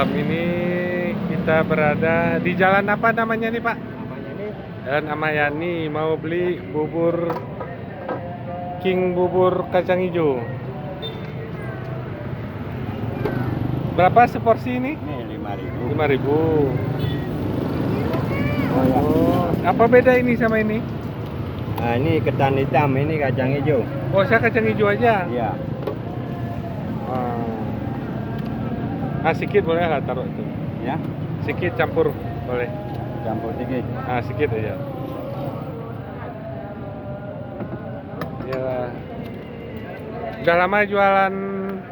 Malam ini kita berada di jalan apa namanya nih Pak? Namanya ini Dan Amayani mau beli bubur King bubur kacang hijau. Berapa seporsi ini? 5.000. 5.000. Oh ya. Oh, apa beda ini sama ini? Nah, ini ketan hitam, ini kacang hijau. Oh, saya kacang hijau aja. Iya. Sedikit boleh lah taruh itu. Ya. Sedikit campur boleh. Campur sedikit. Sedikit aja. Ya. Udah lama jualan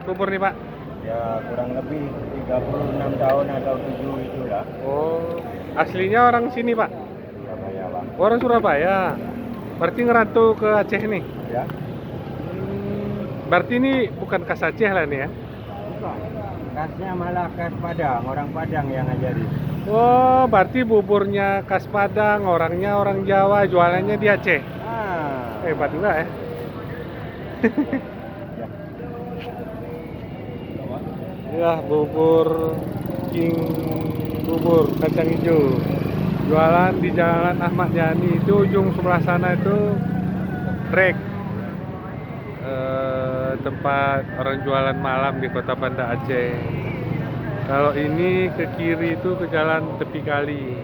bubur nih Pak? Ya, kurang lebih 36 tahun atau 7 itulah. Oh, aslinya orang sini Pak? Surabaya, Bang. Orang Surabaya. Berarti ngerantau ke Aceh nih? Ya. Berarti ini bukan khas Aceh lah nih ya? Bukan. Khasnya malah khas Padang, orang Padang yang ngajarin. Oh, berarti buburnya khas Padang, orangnya orang Jawa, jualannya di Aceh. Hebat juga ya. Ya, bubur King bubur kacang hijau. Jualan di Jalan Ahmad Yani, itu ujung sebelah sana itu trek tempat orang jualan malam di Kota Banda Aceh. Kalau ini ke kiri itu ke jalan tepi kali.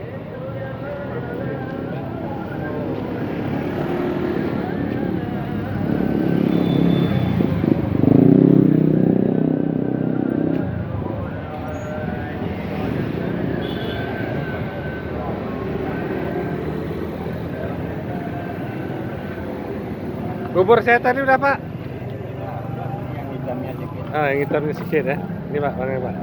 Bubur saya tadi udah Pak? Yang hitamnya sedikit. Yang hitamnya sedikit ya. Ini Pak, mana Pak?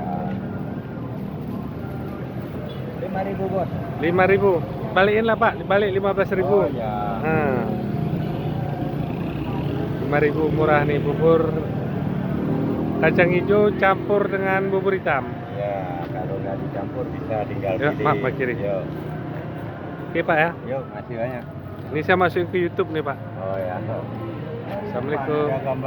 5.000, Bos. 5.000. Balikin lah Pak, balik 15.000. Oh ya. 5.000 murah nih bubur kacang hijau campur dengan bubur hitam. Ya, kalau nggak dicampur bisa tinggal Yuk, pilih. Pak kiri. Yuk. Oke Pak ya. Yuk, makasih banyak. Ini saya masukin ke YouTube nih Pak. Oh ya. Assalamualaikum. Ada gambar